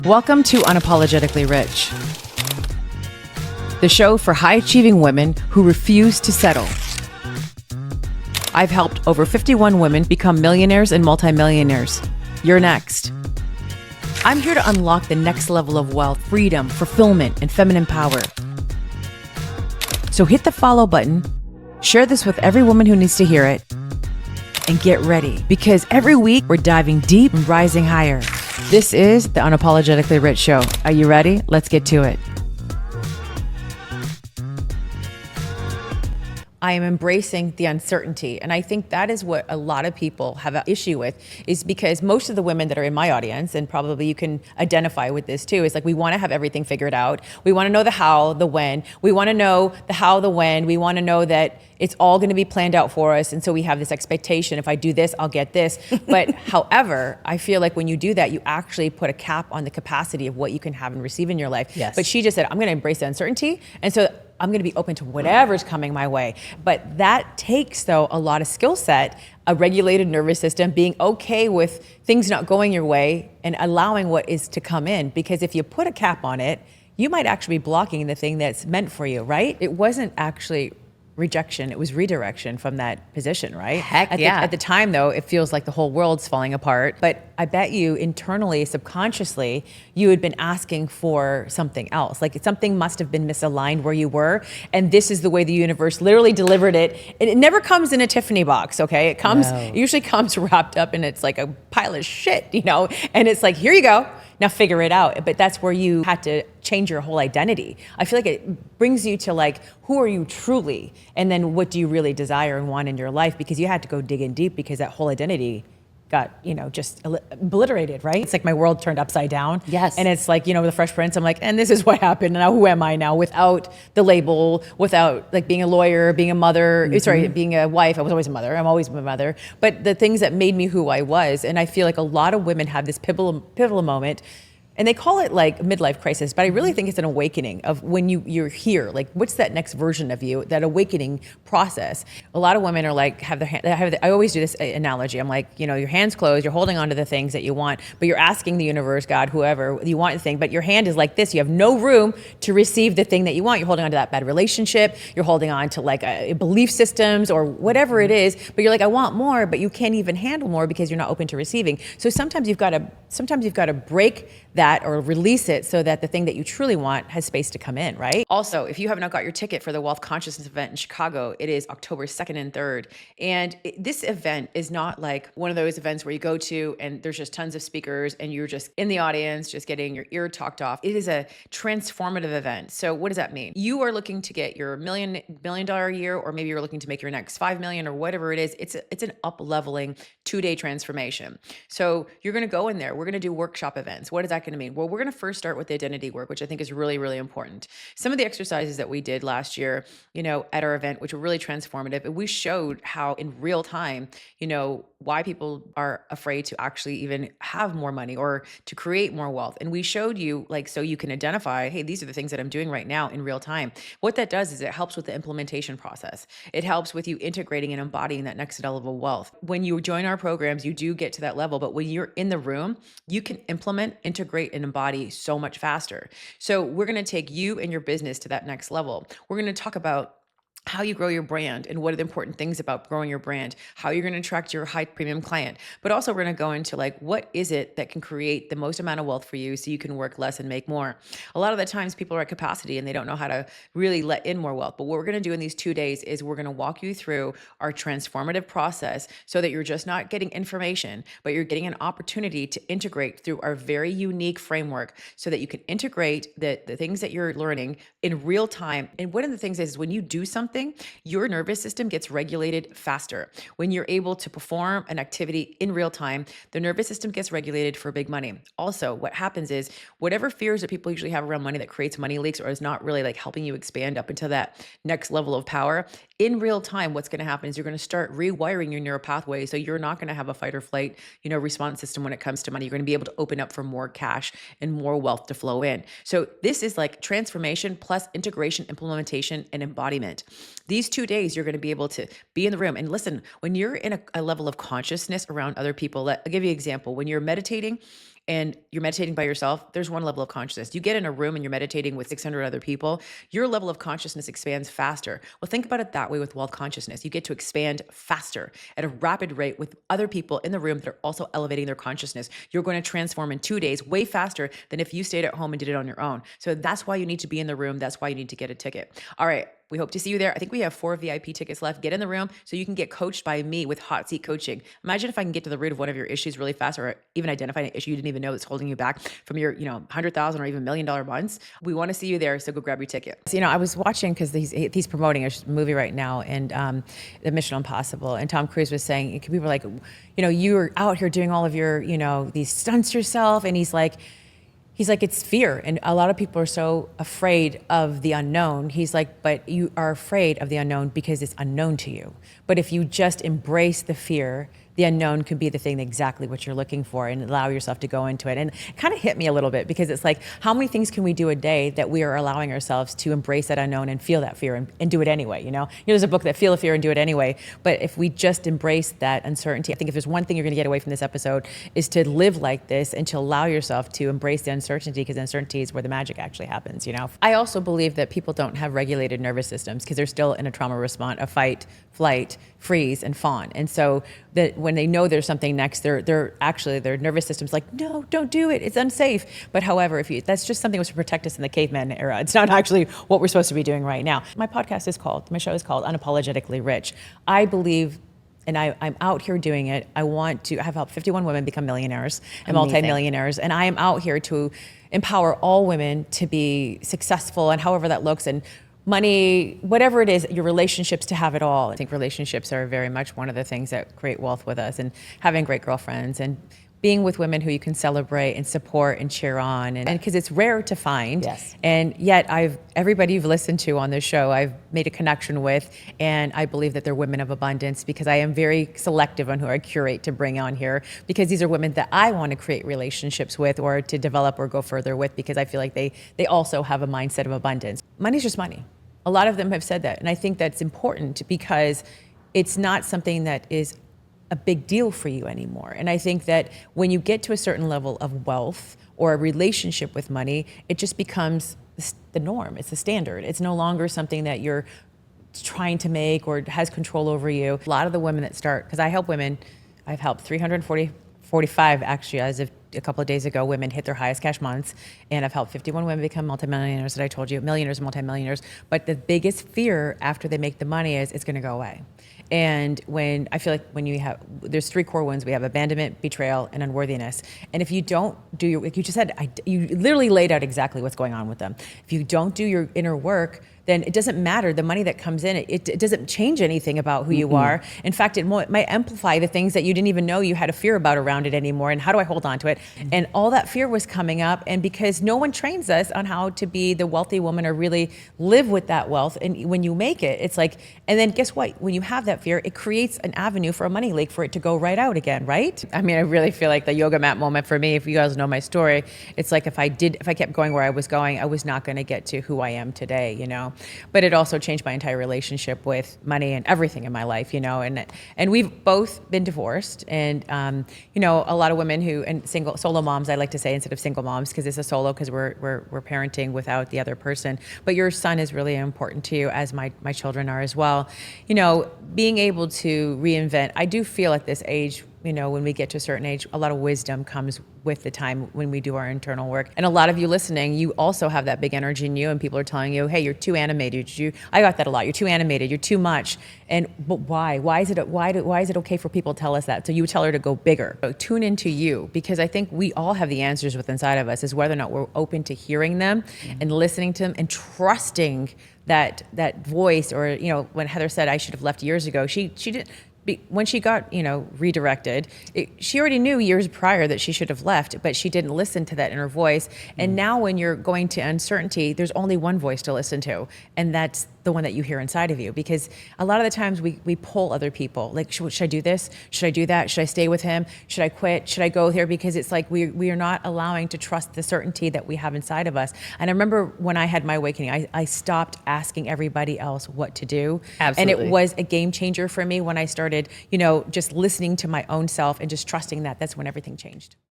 Welcome to Unapologetically Rich, the show for high-achieving women who refuse to settle. I've helped over 51 women become millionaires and multi-millionaires. You're next. I'm here to unlock the next level of wealth, freedom, fulfillment, and feminine power. So hit the follow button, share this with every woman who needs to hear it, and get ready, because every week we're diving deep and rising higher. This is the Unapologetically Rich Show. Are you ready? Let's get to it. I am embracing the uncertainty. And I think that is what a lot of people have an issue with, is because most of the women that are in my audience, and probably you can identify with this too, is like, we want to have everything figured out. We want to know the how, the when. We want to know the how, the when. We want to know that it's all going to be planned out for us. And so we have this expectation, if I do this, I'll get this. But however, I feel like when you do that, you actually put a cap on the capacity of what you can have and receive in your life. Yes. But she just said, I'm going to embrace the uncertainty. And so I'm going to be open to whatever's coming my way. But that takes, though, a lot of skill set, a regulated nervous system, being okay with things not going your way and allowing what is to come in. Because if you put a cap on it, you might actually be blocking the thing that's meant for you, right? It wasn't actually rejection, it was redirection from that position, right? Heck yeah. At the time, though, it feels like the whole world's falling apart. But I bet you internally, subconsciously, you had been asking for something else. Like something must have been misaligned where you were. And this is the way the universe literally delivered it. And it never comes in a Tiffany box, okay? It usually comes wrapped up and it's like a pile of shit, And it's like, here you go. Now figure it out. But that's where you had to change your whole identity. I feel like it brings you to like, who are you truly? And then what do you really desire and want in your life? Because you had to go dig in deep, because that whole identity got, just obliterated, right? It's like my world turned upside down. Yes. And it's like, the Fresh Prince, I'm like, and this is what happened. Now who am I now without the label, without like being a lawyer, being a mother, being a wife. I was always a mother. I'm always a mother. But the things that made me who I was. And I feel like a lot of women have this pivotal moment. And they call it like midlife crisis, but I really think it's an awakening of when you're here. Like, what's that next version of you? That awakening process. A lot of women are like, I always do this analogy. I'm like, your hands closed, you're holding on to the things that you want, but you're asking the universe, God, whoever you want the thing, but your hand is like this. You have no room to receive the thing that you want. You're holding on to that bad relationship. You're holding on to like belief systems or whatever it is, but you're like, I want more, but you can't even handle more because you're not open to receiving. So sometimes you've got to break that or release it so that the thing that you truly want has space to come in, right? Also, if you have not got your ticket for the Wealth Consciousness event in Chicago, it is October 2nd and 3rd. And this event is not like one of those events where you go to and there's just tons of speakers and you're just in the audience, just getting your ear talked off. It is a transformative event. So what does that mean? You are looking to get your $1 million a year, or maybe you're looking to make your next 5 million or whatever it is. It's an up-leveling 2-day transformation. So you're going to go in there. We're going to do workshop events. What is that going to mean? Well, we're going to first start with the identity work, which I think is really, really important. Some of the exercises that we did last year, at our event, which were really transformative, and we showed how in real time, why people are afraid to actually even have more money or to create more wealth. And we showed you so you can identify, hey, these are the things that I'm doing right now in real time. What that does is it helps with the implementation process. It helps with you integrating and embodying that next level of wealth. When you join our programs, you do get to that level, but when you're in the room, you can implement, integrate, and embody so much faster. So we're going to take you and your business to that next level. We're going to talk about how you grow your brand and what are the important things about growing your brand, how you're going to attract your high premium client. But also we're going to go into what is it that can create the most amount of wealth for you so you can work less and make more. A lot of the times people are at capacity and they don't know how to really let in more wealth. But what we're going to do in these 2 days is we're going to walk you through our transformative process so that you're just not getting information, but you're getting an opportunity to integrate through our very unique framework so that you can integrate the things that you're learning in real time. And one of the things is when you do something, your nervous system gets regulated faster. When you're able to perform an activity in real time, the nervous system gets regulated for big money. Also, what happens is whatever fears that people usually have around money that creates money leaks or is not really helping you expand up into that next level of power, in real time, what's going to happen is you're going to start rewiring your neural pathways. So you're not going to have a fight or flight, response system when it comes to money. You're going to be able to open up for more cash and more wealth to flow in. So this is transformation plus integration, implementation, and embodiment. These 2 days, you're going to be able to be in the room. And listen, when you're in a level of consciousness around other people, I'll give you an example. When you're meditating and you're meditating by yourself, there's one level of consciousness. You get in a room and you're meditating with 600 other people, your level of consciousness expands faster. Well, think about it that way with wealth consciousness. You get to expand faster at a rapid rate with other people in the room that are also elevating their consciousness. You're going to transform in 2 days way faster than if you stayed at home and did it on your own. So that's why you need to be in the room. That's why you need to get a ticket. All right. We hope to see you there. I think we have 4 VIP tickets left. Get in the room so you can get coached by me with hot seat coaching. Imagine if I can get to the root of one of your issues really fast, or even identify an issue you didn't even know that's holding you back from your, $100,000 or even $1 million months. We want to see you there. So go grab your ticket. So, I was watching because he's promoting a movie right now, and the Mission Impossible. And Tom Cruise was saying, people were like, you're out here doing all of your, these stunts yourself. And he's like, it's fear. And a lot of people are so afraid of the unknown. He's like, but you are afraid of the unknown because it's unknown to you. But if you just embrace the fear, the unknown could be the thing exactly what you're looking for, and allow yourself to go into it. And it kind of hit me a little bit, because it's like, how many things can we do a day that we are allowing ourselves to embrace that unknown and feel that fear and do it anyway? There's a book that Feel the Fear and Do It Anyway. But if we just embrace that uncertainty, I think if there's one thing you're going to get away from this episode, is to live like this and to allow yourself to embrace the uncertainty, because uncertainty is where the magic actually happens. I also believe that people don't have regulated nervous systems because they're still in a trauma response, a fight, flight, freeze, and fawn. And so that when they know there's something next, their nervous system's like, no, don't do it. It's unsafe. But however, that's just something that was to protect us in the caveman era. It's not actually what we're supposed to be doing right now. My show is called Unapologetically Rich. I believe, and I'm out here doing it. I have helped 51 women become millionaires and multi-millionaires. And I am out here to empower all women to be successful, and however that looks, and money, whatever it is, your relationships, to have it all. I think relationships are very much one of the things that create wealth with us, and having great girlfriends and being with women who you can celebrate and support and cheer on. And because it's rare to find. Yes. And yet everybody you've listened to on this show, I've made a connection with, and I believe that they're women of abundance, because I am very selective on who I curate to bring on here, because these are women that I want to create relationships with, or to develop or go further with, because I feel like they also have a mindset of abundance. Money's just money. A lot of them have said that. And I think that's important, because it's not something that is a big deal for you anymore. And I think that when you get to a certain level of wealth or a relationship with money, it just becomes the norm. It's the standard. It's no longer something that you're trying to make or has control over you. A lot of the women that start, because I help women, I've helped 345 actually, as of a couple of days ago, women hit their highest cash months, and I've helped 51 women become multimillionaires, that I told you, millionaires and multimillionaires. But the biggest fear after they make the money is it's going to go away. And there's 3 core wounds. We have abandonment, betrayal, and unworthiness. And if you don't do like you just said, you literally laid out exactly what's going on with them. If you don't do your inner work, then it doesn't matter. The money that comes in, it doesn't change anything about who you are. In fact, it might amplify the things that you didn't even know you had a fear about around it anymore. And how do I hold on to it? And all that fear was coming up. And because no one trains us on how to be the wealthy woman or really live with that wealth. And when you make it, it's like, and then guess what? When you have that fear, it creates an avenue for a money leak for it to go right out again, right? I mean, I really feel like the yoga mat moment for me, if you guys know my story, it's like if I kept going where I was going, I was not going to get to who I am today, But it also changed my entire relationship with money and everything in my life, and we've both been divorced, and a lot of women and solo moms, I like to say, instead of single moms, because it's a solo, because we're parenting without the other person. But your son is really important to you, as my children are as well. Being able to reinvent. I do feel at this age, when we get to a certain age, a lot of wisdom comes with the time when we do our internal work. And a lot of you listening, you also have that big energy in you, and people are telling you, hey, you're too animated. I got that a lot. You're too animated. You're too much. But why? Why is it okay for people to tell us that? So you tell her to go bigger. So tune into you, because I think we all have the answers within inside of us, is whether or not we're open to hearing them and listening to them and trusting that voice. Or, when Heather said I should have left years ago, she didn't. When she got, redirected, she already knew years prior that she should have left, but she didn't listen to that inner voice. And now when you're going to uncertainty, there's only one voice to listen to, and that's the one that you hear inside of you. Because a lot of the times we pull other people, like, should I do this? Should I do that? Should I stay with him? Should I quit? Should I go here? Because it's like we are not allowing to trust the certainty that we have inside of us. And I remember when I had my awakening, I stopped asking everybody else what to do. Absolutely. And it was a game changer for me when I started, just listening to my own self and just trusting that. That's when everything changed.